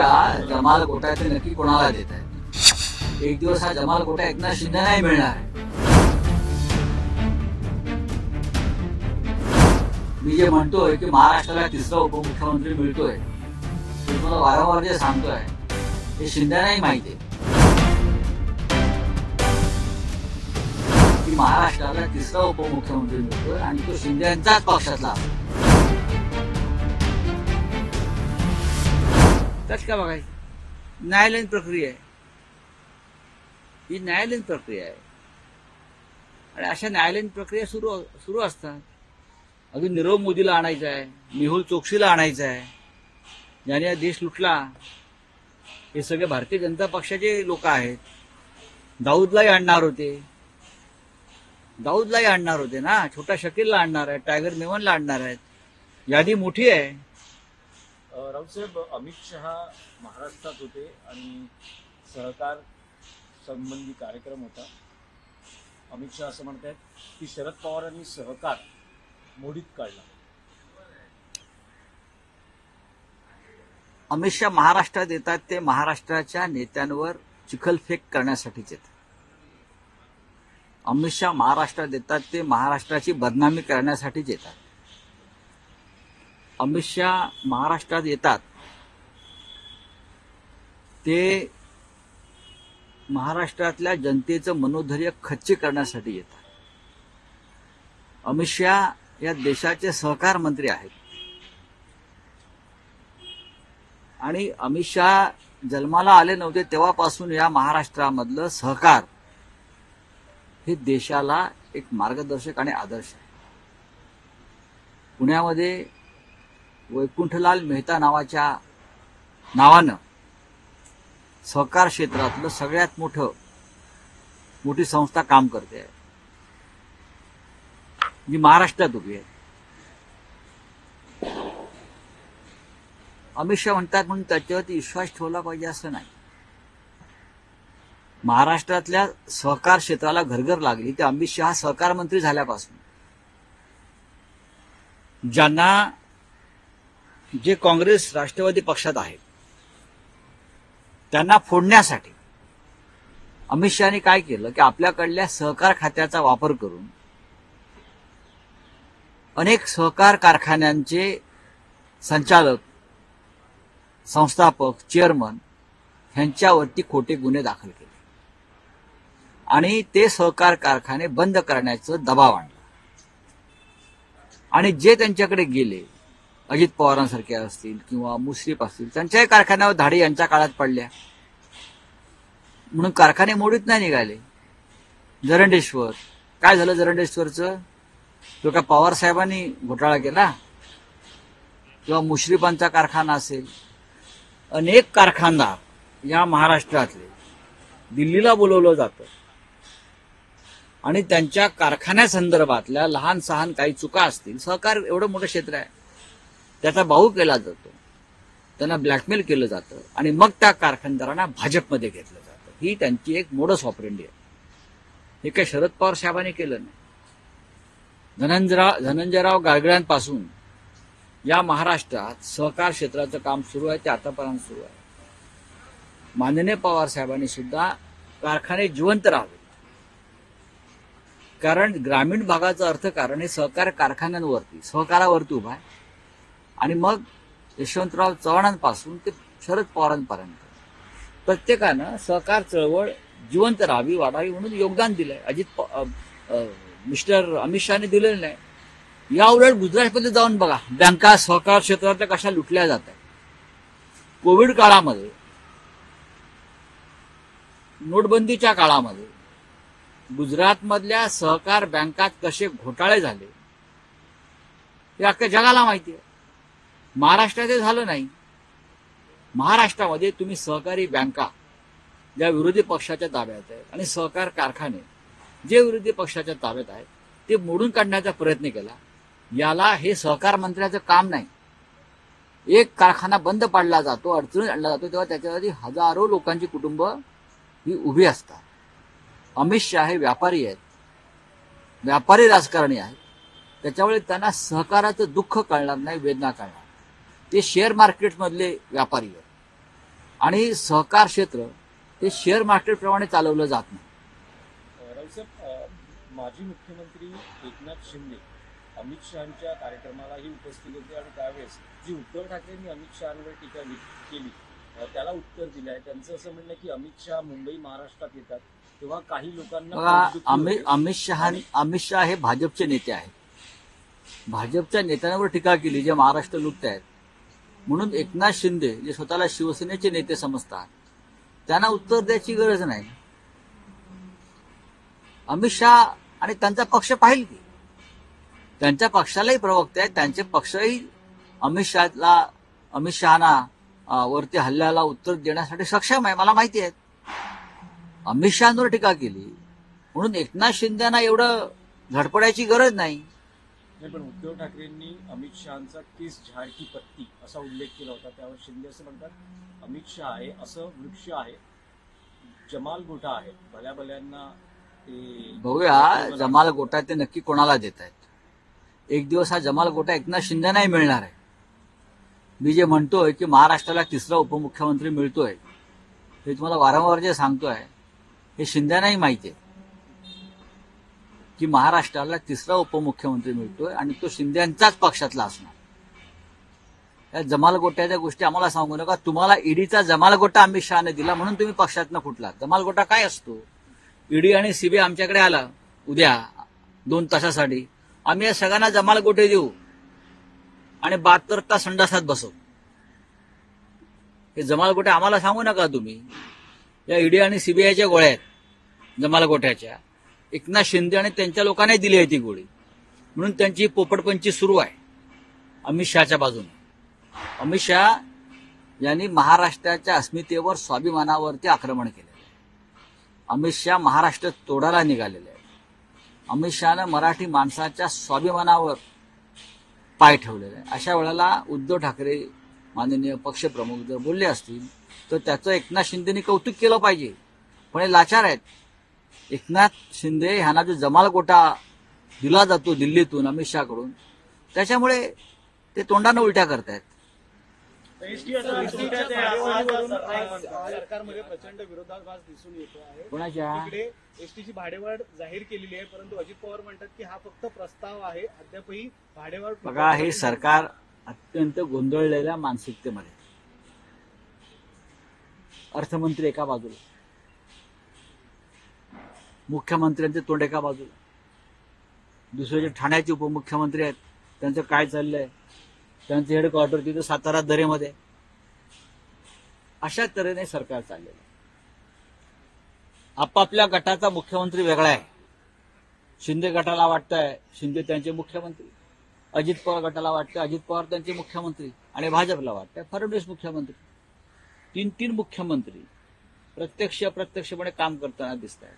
सांगूया जमाल कोटा ते नक्की कोणाला देत आहेत. एक दिवस हा जमाल कोटा एकनाथ शिंदे नाही मिळणार आहे. मी जे म्हणतोय की महाराष्ट्राला तिसरा उपमुख्यमंत्री मिळतोय, ते मला वारंवार जे सांगतोय हे शिंदेनाही माहिती आहे की महाराष्ट्राला तिसरा उपमुख्यमंत्री मिळतोय आणि तो शिंदे यांच्याच पक्षातला. त्याच का बघायचं, न्यायालयीन प्रक्रिया आहे ही, न्यायालयीन प्रक्रिया आहे आणि अशा न्यायालयीन प्रक्रिया सुरू असतात. अजून नीरव मोदीला आणायचं आहे, मेहुल चोक्सीला आणायचं आहे, ज्याने हा देश लुटला. हे सगळे भारतीय जनता पक्षाचे लोक आहेत. दाऊदलाही आणणार होते ना, छोटा शकीलला आणणार आहेत, टायगर मेमनला आणणार आहेत. यादी मोठी आहे. राऊतसाहेब, अमित शहा महाराष्ट्रात होते आणि सहकार संबंधी कार्यक्रम होता. अमित शहा असं म्हणतात की शरद पवारांनी सहकार मोडीत काढला. अमित शहा महाराष्ट्रात येतात ते महाराष्ट्राच्या नेत्यांवर चिखलफेक करण्यासाठीच येतात. अमित शहा महाराष्ट्रात येतात ते महाराष्ट्राची बदनामी करण्यासाठीच येतात. अमित शहा महाराष्ट्रात येतात ते महाराष्ट्रातल्या जनतेचं मनोधैर्य खच्ची करण्यासाठी येतात. अमित शहा या देशाचे सहकार मंत्री आहेत आणि अमित शहा जन्माला आले नव्हते तेव्हापासून या महाराष्ट्रामधलं सहकार हे देशाला एक मार्गदर्शक आणि आदर्श आहे. पुण्यामध्ये वैकुंठलाल मेहता नावानं सहकार क्षेत्रातलं सगळ्यात मोठी संस्था काम करते आहे, जी महाराष्ट्रात उभी आहे. अमित शहा म्हणतात म्हणून त्याच्यावरती विश्वास ठेवला पाहिजे असं नाही. महाराष्ट्रातल्या सहकार क्षेत्राला घरघर लागली ते अमित शहा सहकार मंत्री झाल्यापासून. ज्यांना जे काँग्रेस राष्ट्रवादी पक्षात आहेत त्यांना फोडण्यासाठी अमित शहानी काय केलं की आपल्याकडल्या सहकार खात्याचा वापर करून अनेक सहकार कारखान्यांचे संचालक, संस्थापक, चेअरमन ह्यांच्यावरती खोटे गुन्हे दाखल केले आणि ते सहकार कारखाने बंद करण्याचं दबाव आणला. आणि जे त्यांच्याकडे गेले, अजित पवारांसारखे असतील किंवा मुश्रीफ असतील, त्यांच्याही कारखान्यावर धाडी यांच्या काळात पडल्या म्हणून कारखाने मोडीत नाही निघाले. जरंडेश्वर काय झालं? जरंडेश्वरचं तो का पवार साहेबांनी घोटाळा केला किंवा मुश्रीफांचा कारखाना असेल. अनेक कारखानदार या महाराष्ट्रातले दिल्लीला बोलवलं जातं आणि त्यांच्या कारखान्यासंदर्भातल्या लहान सहान काही चुका असतील. सहकार एवढं मोठं क्षेत्र आहे, त्याचा बाहू केला जातो, त्यांना ब्लॅकमेल केलं जातं आणि मग त्या कारखानदारांना भाजपमध्ये घेतलं जातं. ही त्यांची एक मोडस ऑपरेंडी आहे. हे काही शरद पवार साहेबांनी केलं नाही. धनंजयराव गाडगिळांपासून या महाराष्ट्रात सहकार क्षेत्राचं काम सुरू आहे, ते आतापर्यंत सुरू आहे. माननीय पवार साहेबांनी सुद्धा कारखाने जिवंत राहावे, कारण ग्रामीण भागाचं अर्थकारण हे सहकार कारखान्यांवरती, सहकारावरती उभा आहे. आणि मग यशवंतराव चव्हाणांपासून ते शरद पवारांपर्यंत प्रत्येकानं सहकार चळवळ जिवंत राहावी, वाढावी म्हणून योगदान दिलंय. मिस्टर अमित शहाने दिलेलं नाही. या उलट गुजरातमध्ये जाऊन बघा, बँका सहकार क्षेत्रातल्या कशा लुटल्या जात आहेत. कोविड काळामध्ये, नोटबंदीच्या काळामध्ये गुजरातमधल्या सहकार बँकात कसे घोटाळे झाले हे अख्ख्या जगाला माहिती आहे. महाराष्ट्रात हे झालं नाही. महाराष्ट्रामध्ये तुम्ही सहकारी बँका ज्या विरोधी पक्षाच्या ताब्यात आहेत आणि सहकार कारखाने जे विरोधी पक्षाच्या ताब्यात आहेत ते मोडून काढण्याचा प्रयत्न केला. याला हे सहकार मंत्र्याचं काम नाही. एक कारखाना बंद पाडला जातो, अडचणीत आणला जातो, तेव्हा त्याच्यावरती हजारो लोकांची कुटुंब ही उभी असतात. अमित शहा हे व्यापारी आहेत, व्यापारी राजकारणी आहेत. त्याच्यामुळे त्यांना सहकाराचं दुःख कळणार नाही, वेदना कळणार. ते शेअर मार्केटमधले व्यापारी आहेत. आणि सहकार क्षेत्र हे शेअर मार्केटप्रमाणे चालवलं जात नाही. रावसाहेब, माजी मुख्यमंत्री एकनाथ शिंदे अमित शहांच्या कार्यक्रमालाही उपस्थित होते आणि त्यावेळेस जी उद्धव ठाकरेंनी अमित शहांवर टीका केली त्याला उत्तर दिलं आहे. त्यांचं असं म्हणणं की अमित शहा मुंबई महाराष्ट्रात येतात तेव्हा काही लोकांना बघा, पोटदुखी होते. अमित शहा हे भाजपचे नेते आहेत. भाजपच्या नेत्यांवर टीका केली जे महाराष्ट्र लुटत आहेत, म्हणून एकनाथ शिंदे जे स्वतःला शिवसेनेचे नेते समजतात त्यांना उत्तर द्यायची गरज नाही. अमित शहा आणि त्यांचा पक्ष पाहिल की त्यांच्या पक्षालाही प्रवक्ते आहेत, त्यांचे पक्षही अमित शहाना वरती हल्ल्याला उत्तर देण्यासाठी सक्षम आहे, मला माहिती आहे. अमित शहांवर टीका केली म्हणून एकनाथ शिंदेना एवढं धडपडायची गरज नाही. नाही, पण उद्धव ठाकरेंनी अमित शहांचा केस झाड की पत्ती असा उल्लेख केला होता. त्यावर शिंदे असं म्हणतात अमित शहा आहे असं वृक्ष आहे, जमाल गोटा आहे, भल्या भल्यांना ते बघूया जमाल गोटा ते नक्की कोणाला देत आहेत. एक दिवस हा जमाल गोटा एकनाथ शिंदेनाही मिळणार आहे. मी जे म्हणतोय की महाराष्ट्राला तिसरा उपमुख्यमंत्री मिळतोय हे तुम्हाला वारंवार जे सांगतोय हे शिंदेनाही माहिती आहे की महाराष्ट्राला तिसरा उपमुख्यमंत्री मिळतोय आणि तो शिंदेंचाच पक्षातला असणार. या जमाल गोट्याच्या गोष्टी आम्हाला सांगू नका. तुम्हाला ईडीचा जमाल गोटा अमित शहाने दिला म्हणून तुम्ही पक्षातनं फुटलात. जमाल गोटा काय असतो? ईडी आणि सीबीआय आमच्याकडे आला उद्या 2 तासासाठी, आम्ही या सगळ्यांना जमाल गोटे देऊ आणि 72 तास संडासात बसवू. हे जमाल गोटे आम्हाला सांगू नका तुम्ही. या ईडी आणि सीबीआयच्या गोळ्या आहेत जमाल गोट्याच्या. एकनाथ शिंदे आणि त्यांच्या लोकांनी दिली आहे ती गोळी, म्हणून त्यांची पोपटपंची सुरू आहे अमित शहाच्या बाजूने. अमित शहा यांनी महाराष्ट्राच्या अस्मितेवर, स्वाभिमानावरती आक्रमण केलेलं आहे. अमित शहा महाराष्ट्र तोडायला निघालेले आहे. अमित शहानं मराठी माणसाच्या स्वाभिमानावर पाय ठेवलेला आहे. अशा वेळेला उद्धव ठाकरे माननीय पक्षप्रमुख जर बोलले असतील तर त्याचं एकनाथ शिंदेनी कौतुक केलं पाहिजे. पण हे लाचार आहेत. एकनाथ शिंदे ह्यांना जो जमाल गोटा दिला जातो दिल्लीतून अमित शहाकडून, त्याच्यामुळे ते तोंडानं उलट्या करतायत. सरकारमध्ये प्रचंड विरोधाभास दिसून येतो आहे. कोणाच्या? इकडे एसटीची भाडेवाढ जाहीर केलेली आहे, परंतु अजित पवार म्हणतात की हा फक्त प्रस्ताव आहे, अद्यापही भाडेवाढ. बघा, हे सरकार अत्यंत गोंधळलेल्या मानसिकतेमध्ये. अर्थमंत्री एका बाजूला, मुख्यमंत्र्यांचे तोंड एका बाजूला, दुसरे जे ठाण्याचे उपमुख्यमंत्री आहेत त्यांचं काय चाललंय, त्यांचं हेडक्वार्टर तिथं सातारा दरेमध्ये. अशा तऱ्हेने सरकार चाललेलं आहे. आपापल्या गटाचा मुख्यमंत्री वेगळा आहे. शिंदे गटाला वाटतंय शिंदे त्यांचे मुख्यमंत्री, अजित पवार गटाला वाटतं अजित पवार त्यांचे मुख्यमंत्री, आणि भाजपला वाटतं फडणवीस मुख्यमंत्री. 3 मुख्यमंत्री प्रत्यक्ष अप्रत्यक्षपणे काम करताना दिसत आहेत.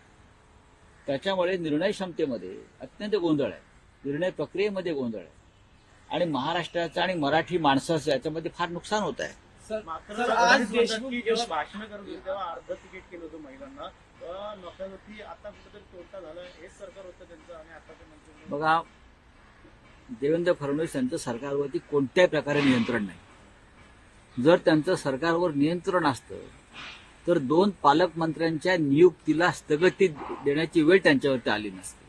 त्याच्यामुळे निर्णय क्षमतेमध्ये अत्यंत गोंधळ आहे, निर्णय प्रक्रियेमध्ये गोंधळ आहे, आणि महाराष्ट्राचं आणि मराठी माणसाचं याच्यामध्ये फार नुकसान होत आहे. सर, आज देशमुख जेव्हा भाषण करत होते तेव्हा अर्ध तिकीट केलं होतं महिलांना, नफ्यावरती आता कुठेतरी तोटा झाला, हेच सरकार होतं त्यांचं. आणि आता ते म्हणतात बघा, देवेंद्र फडणवीस यांचं सरकारवरती कोणत्याही प्रकारे नियंत्रण नाही. जर त्यांचं सरकारवर नियंत्रण असतं तर 2 पालकमंत्र्यांच्या नियुक्तीला स्थगिती देण्याची वेळ त्यांच्यावरती आली नसते.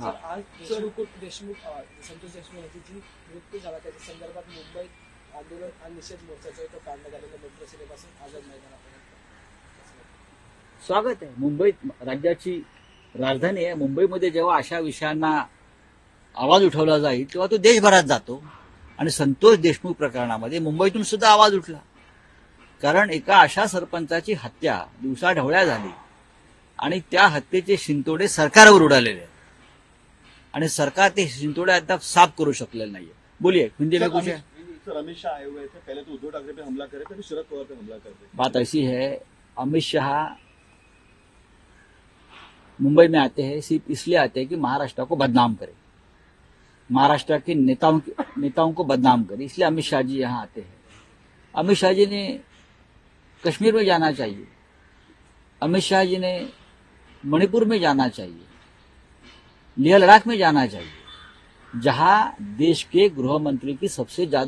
आज देशमुख संतोष देशमुख यांची मृत्यू झाला त्याच्या संदर्भात मुंबईत आंदोलन आणि निषेध मोर्चाचा तो काढण्यात आलेला मेट्रो सिटीपासून आझाद मैदानापर्यंत स्वागत आहे. मुंबईत राज्याची राजधानी आहे. मुंबईमध्ये जेव्हा अशा विषयांना आवाज उठवला जाईल तेव्हा तो देशभरात जातो. आणि संतोष देशमुख प्रकरणामध्ये मुंबईतून सुद्धा आवाज उठला, कारण एका अशा सरपंचाची हत्या दिवसाढवळ्या झाली आणि त्या हत्येचे शिंतोडे सरकारवर उडालेले आहेत आणि सरकार ते शिंतोडे अद्याप साफ करू शकलेलं नाहीये. बोलिए हिंदी में कुछ है? सर, अमित शाह आए हुए थे, पहले तो उद्धव ठाकरे पे हमला करे थे, फिर शरद पवार पे हमला करते. बात ऐसी है, अमित शाह मुंबई में आते हैं सिर्फ इसलिए आते हैं कि महाराष्ट्र को बदनाम करे, महाराष्ट्र के नेताओं को बदनाम करे, इसलिए अमित शाह जी यहाँ आते हैं. अमित शाह जी ने कश्मीर में जाना चाहिए, अमित शाह जी ने मणिपुर में जाना चाहिए, लेह लद्दाख में जाना चाहिए, जहां देश के गृह मंत्री की सबसे ज्यादा